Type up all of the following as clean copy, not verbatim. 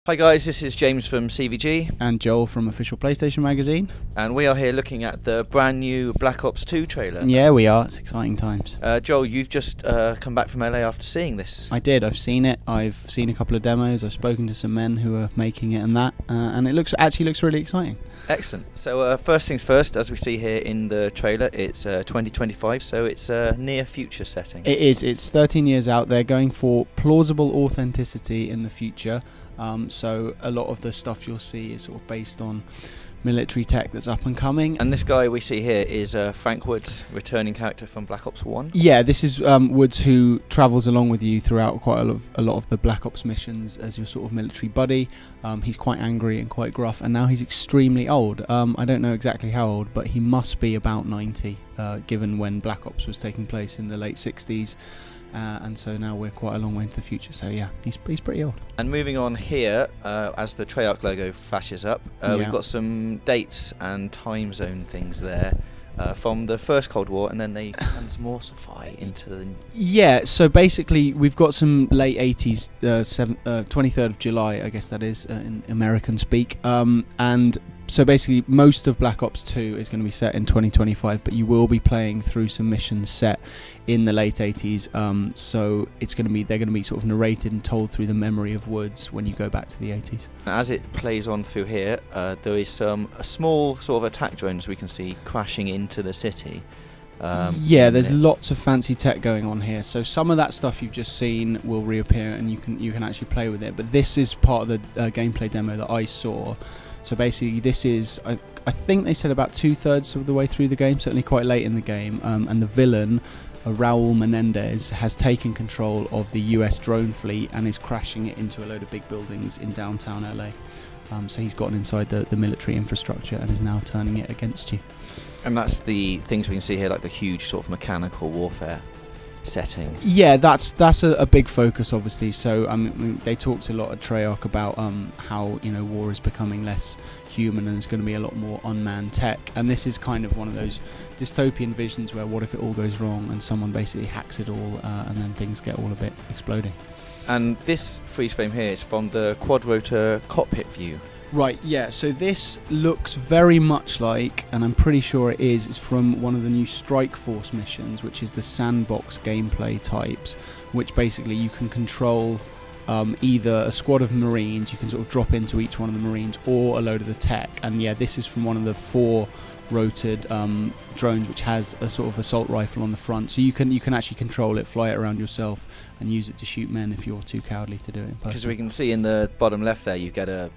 Hi guys, this is James from CVG and Joel from Official PlayStation Magazine, and we are here looking at the brand new Black Ops 2 trailer. Yeah, we are. It's exciting times. Joel, you've just come back from LA after seeing this. I did. I've seen it. I've seen a couple of demos. I've spoken to some men who are making it and it actually looks really exciting. Excellent. So first things first, as we see here in the trailer, it's 2025, so it's a near future setting. It is. It's 13 years out. They're going for plausible authenticity in the future. So a lot of the stuff you'll see is sort of based on military tech that's up and coming. And this guy we see here is Frank Woods, returning character from Black Ops 1. Yeah, this is Woods, who travels along with you throughout quite a lot of the Black Ops missions as your sort of military buddy. He's quite angry and quite gruff, and now he's extremely old. I don't know exactly how old, but he must be about 90, given when Black Ops was taking place in the late 60s. And so now we're quite a long way into the future, so yeah, he's pretty old. And moving on here, as the Treyarch logo flashes up, we've got some dates and time zone things there from the first Cold War, and then they transmorphify into the... Yeah, so basically we've got some late 80s, 23rd of July, I guess that is, in American speak, and so basically most of Black Ops 2 is going to be set in 2025, but you will be playing through some missions set in the late 80s, so they're going to be sort of narrated and told through the memory of Woods when you go back to the 80s. As it plays on through here, there is a small sort of attack drones we can see crashing into the city. Yeah, there's lots of fancy tech going on here. So some of that stuff you've just seen will reappear, and you can actually play with it. But this is part of the gameplay demo that I saw. So basically, this is I think they said about 2/3 of the way through the game, certainly quite late in the game, and the villain, Raul Menendez, has taken control of the US drone fleet and is crashing it into a load of big buildings in downtown LA. So he's gotten inside the military infrastructure and is now turning it against you. And that's the things we can see here, like the huge sort of mechanical warfare setting. Yeah, that's a big focus, obviously. So I mean, they talked a lot at Treyarch about how war is becoming less human and there's going to be a lot more unmanned tech. And this is kind of one of those dystopian visions where what if it all goes wrong and someone basically hacks it all and then things get all a bit exploding. And this freeze frame here is from the quad rotor cockpit view. Right, yeah, so this looks very much like, and I'm pretty sure it's from one of the new Strike Force missions, which is the sandbox gameplay types, which basically you can control either a squad of Marines, you can sort of drop into each one of the Marines, or a load of the tech. And yeah, this is from one of the 4 rotored drones, which has a sort of assault rifle on the front, so you can actually control it, fly it around yourself, and use it to shoot men if you're too cowardly to do it in person. Because we can see in the bottom left there, you get a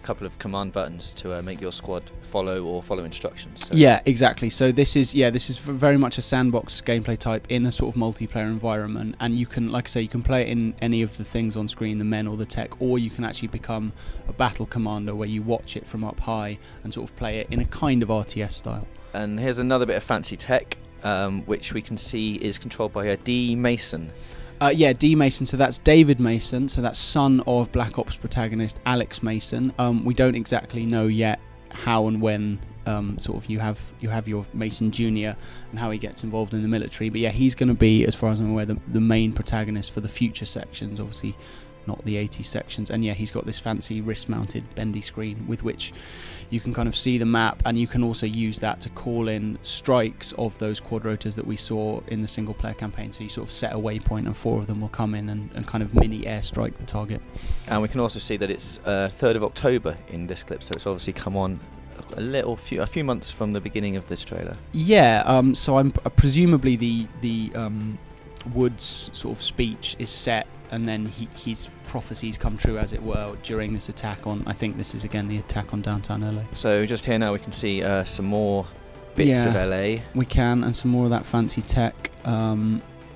couple of command buttons to make your squad follow instructions. So. Yeah, exactly. So this is very much a sandbox gameplay type in a sort of multiplayer environment, and you can, like I say, you can play it in any of the things on screen, the men or the tech, or you can actually become a battle commander where you watch it from up high and sort of play it in a kind of RTS style. And here's another bit of fancy tech, which we can see is controlled by a D. Mason. Yeah, D. Mason, so that's David Mason, so that's son of Black Ops protagonist Alex Mason. We don't exactly know yet how and when sort of you have your Mason Jr. and how he gets involved in the military, but yeah, he's going to be, as far as I'm aware, the main protagonist for the future sections, obviously not the 80s sections. And yeah, he's got this fancy wrist-mounted bendy screen with which you can kind of see the map, and you can also use that to call in strikes of those quad rotors that we saw in the single-player campaign. So you sort of set a waypoint and 4 of them will come in and kind of mini airstrike the target. And we can also see that it's 3rd of October in this clip, so it's obviously come on a few months from the beginning of this trailer. Yeah, so I'm presumably the Woods sort of speech is set, and then his prophecies come true, as it were, during this attack on, I think this is again the attack on downtown LA. So just here now we can see some more bits of LA. We can, and some more of that fancy tech.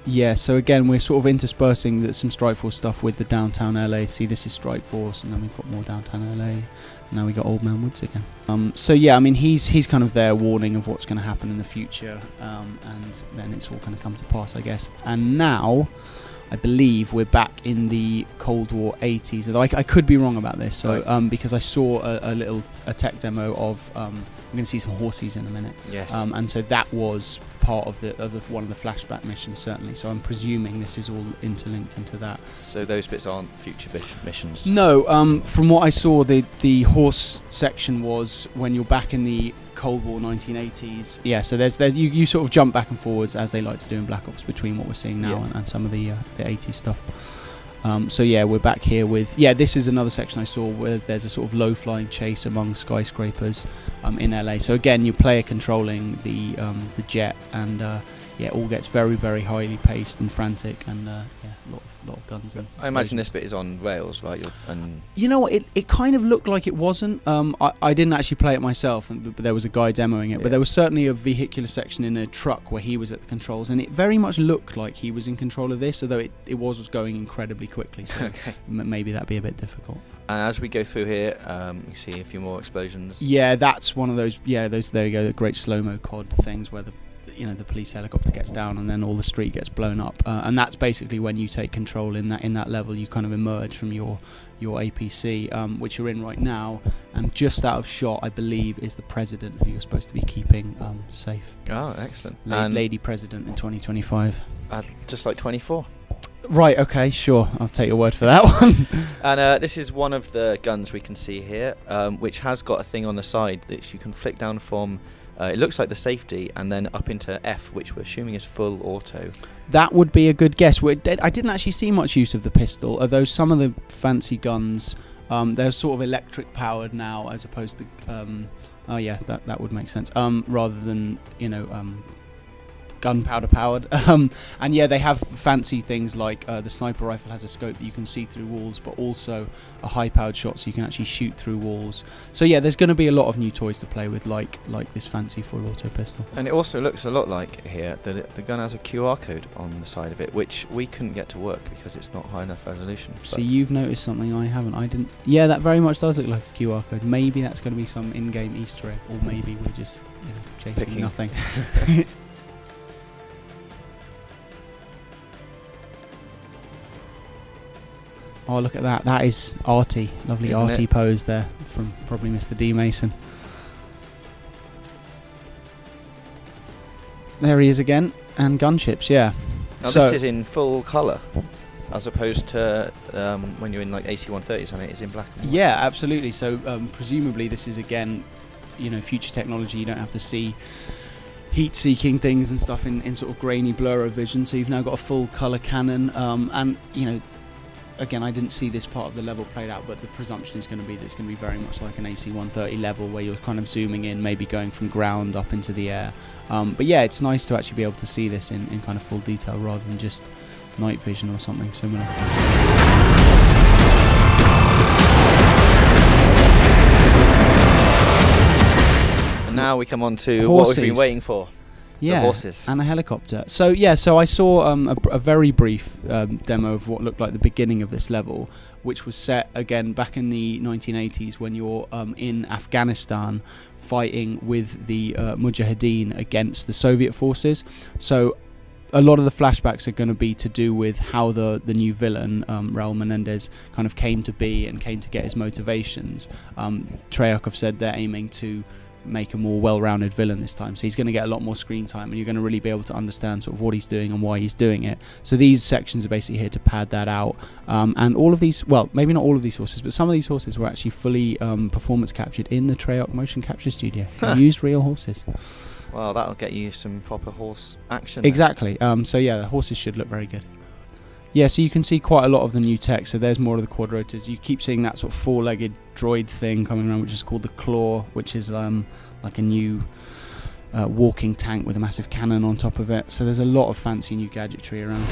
Yeah, so again we're sort of interspersing some Strike Force stuff with the downtown LA. See, this is Strike Force, and then we've got more downtown LA, and now we got Old Man Woods again. So yeah, I mean he's kind of there warning of what's going to happen in the future, and then it's all going to come to pass, I guess. And now I believe we're back in the Cold War 80s. Although I could be wrong about this. So because I saw a tech demo of we're going to see some horses in a minute. Yes. And so that was part of one of the flashback missions, certainly. So I'm presuming this is all interlinked into that. So those bits aren't future missions? No. From what I saw, the horse section was when you're back in the Cold War 1980s. Yeah. So you sort of jump back and forwards, as they like to do in Black Ops, between what we're seeing now and some of the 80s stuff. So yeah, we're back here with this is another section I saw where there's a sort of low-flying chase among skyscrapers in LA. So again, you player controlling the jet, and it all gets very, very highly paced and frantic, and lot of guns. And I imagine this bit is on rails, right? You know what? It kind of looked like it wasn't. I didn't actually play it myself, but there was a guy demoing it. But there was certainly a vehicular section in a truck where he was at the controls, and it very much looked like he was in control of this, although it was going incredibly quickly. So maybe that'd be a bit difficult. And as we go through here, we see a few more explosions. Yeah, that's one of those. Yeah, those. There you go. The great slow-mo COD things where the police helicopter gets down and then all the street gets blown up, and that's basically when you take control in that level. You kind of emerge from your APC, which you're in right now, and just out of shot, I believe, is the president who you're supposed to be keeping safe. Oh, excellent. Lady President in 2025. Just like 24. Right, okay, sure. I'll take your word for that one. And this is one of the guns we can see here, which has got a thing on the side that you can flick down from. It looks like the safety, and then up into F, which we're assuming is full auto. That would be a good guess. I didn't actually see much use of the pistol, although some of the fancy guns, they're sort of electric powered now, as opposed to that would make sense. Rather than gunpowder powered. And yeah, they have fancy things like the sniper rifle has a scope that you can see through walls, but also a high powered shot so you can actually shoot through walls. So yeah, there's going to be a lot of new toys to play with, like this fancy full auto pistol. And it also looks a lot like here that the gun has a QR code on the side of it, which we couldn't get to work because it's not high enough resolution. See, you've noticed something I haven't. I didn't. Yeah, that very much does look like a QR code. Maybe that's going to be some in-game Easter egg, or maybe we're just chasing nothing. Oh, look at that. That is arty. Lovely Isn't arty it? pose there from probably Mr. D. Mason. There he is again. And gunships, yeah. Now this is in full colour, as opposed to when you're in like AC-130s, and it is in black and white. Yeah, absolutely. So presumably this is, again, future technology. You don't have to see heat-seeking things and stuff in sort of grainy blur of vision. So you've now got a full colour cannon. And, again, I didn't see this part of the level played out, but the presumption is going to be that it's going to be very much like an AC-130 level, where you're kind of zooming in, maybe going from ground up into the air. But yeah, it's nice to actually be able to see this in kind of full detail rather than just night vision or something similar. And now we come on to what we've been waiting for. Yeah, the horses. And a helicopter. So yeah, so I saw a very brief demo of what looked like the beginning of this level, which was set again back in the 1980s when you're in Afghanistan fighting with the Mujahideen against the Soviet forces. So a lot of the flashbacks are going to be to do with how the new villain, Raul Menendez, kind of came to be and came to get his motivations. Treyarch have said they're aiming to make a more well-rounded villain this time, so he's going to get a lot more screen time, and you're going to really be able to understand sort of what he's doing and why he's doing it. So these sections are basically here to pad that out, and all of these, well, maybe not all of these horses, but some of these horses were actually fully performance captured in the Treyarch motion capture studio. They used real horses. Well, that'll get you some proper horse action. Exactly. So yeah, the horses should look very good. Yeah, so you can see quite a lot of the new tech. So there's more of the quadrotors. You keep seeing that sort of four-legged droid thing coming around, which is called the Claw, which is like a new walking tank with a massive cannon on top of it. So there's a lot of fancy new gadgetry around.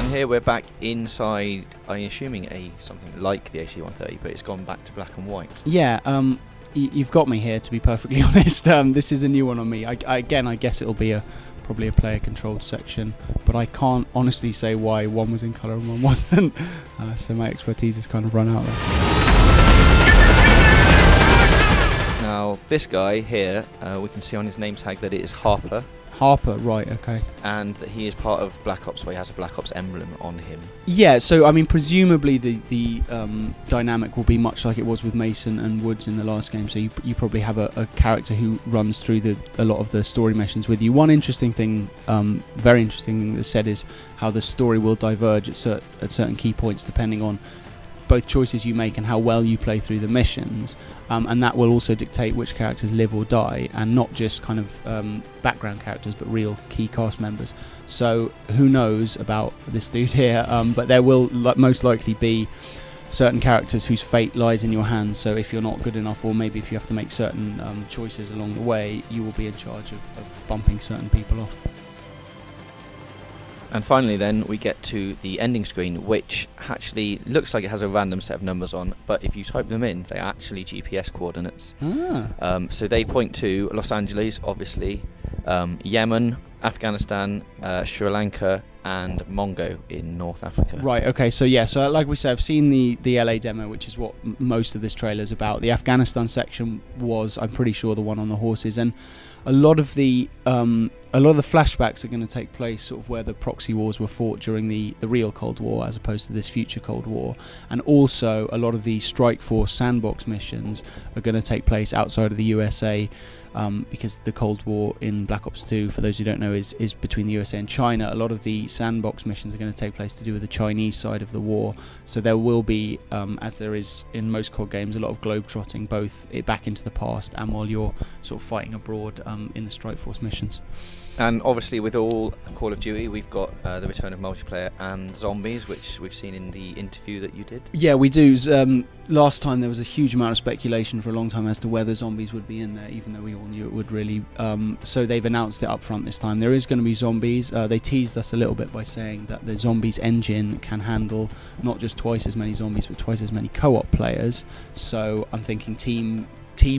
And here we're back inside, I'm assuming something like the AC-130, but it's gone back to black and white. Yeah, you've got me here, to be perfectly honest. This is a new one on me. Again, I guess it'll be probably a player-controlled section, but I can't honestly say why one was in colour and one wasn't. So my expertise has kind of run out there. Now, this guy here, we can see on his name tag that it is Harper. Harper, right, okay. And that he is part of Black Ops, where he has a Black Ops emblem on him. Yeah, so I mean, presumably the dynamic will be much like it was with Mason and Woods in the last game. So you probably have a character who runs through a lot of the story missions with you. One interesting thing, very interesting thing that's said is how the story will diverge at certain key points depending on both choices you make and how well you play through the missions, and that will also dictate which characters live or die, and not just kind of background characters but real key cast members. So who knows about this dude here, but there will most likely be certain characters whose fate lies in your hands. So if you're not good enough, or maybe if you have to make certain choices along the way, you will be in charge of bumping certain people off. And finally then we get to the ending screen, which actually looks like it has a random set of numbers on, but if you type them in, they're actually GPS coordinates. So they point to Los Angeles, obviously, Yemen, Afghanistan, Sri Lanka, and Mongo in North Africa. Right, okay, so yeah, so like we said, I've seen the LA demo, which is what most of this trailer is about. The Afghanistan section was, I'm pretty sure, the one on the horses, and a lot of the flashbacks are going to take place sort of where the proxy wars were fought during the real Cold War, as opposed to this future Cold War. And also a lot of the Strike Force sandbox missions are going to take place outside of the USA, because the Cold War in Black Ops 2, for those who don't know, is between the USA and China. A lot of the sandbox missions are going to take place to do with the Chinese side of the war. So there will be, as there is in most COD games, a lot of globetrotting, both back into the past and while you're sort of fighting abroad in the Strike Force missions. And obviously with all Call of Duty, we've got the return of multiplayer and zombies, which we've seen in the interview that you did. Yeah, we do. Last time there was a huge amount of speculation for a long time as to whether zombies would be in there, even though we all knew it would really. So they've announced it up front this time. There is going to be zombies. They teased us a little bit by saying that the zombies engine can handle not just twice as many zombies, but twice as many co-op players. So I'm thinking team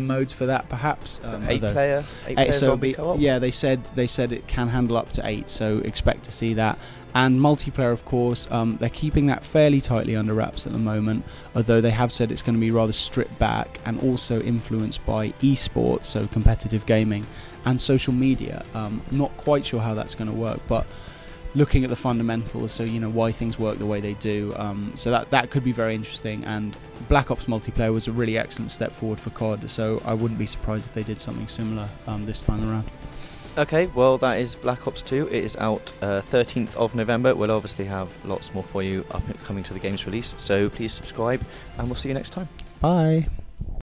modes for that, perhaps. 8-player zombie co-op. Yeah, they said it can handle up to 8, so expect to see that. And multiplayer, of course, they're keeping that fairly tightly under wraps at the moment, although they have said it's going to be rather stripped back and also influenced by esports, so competitive gaming, and social media. Not quite sure how that's going to work, but looking at the fundamentals, so you know why things work the way they do, so that could be very interesting. And Black Ops multiplayer was a really excellent step forward for COD, so I wouldn't be surprised if they did something similar this time around. Okay, well that is Black Ops 2. It is out 13th of November. We'll obviously have lots more for you coming to the game's release, so please subscribe and we'll see you next time. Bye.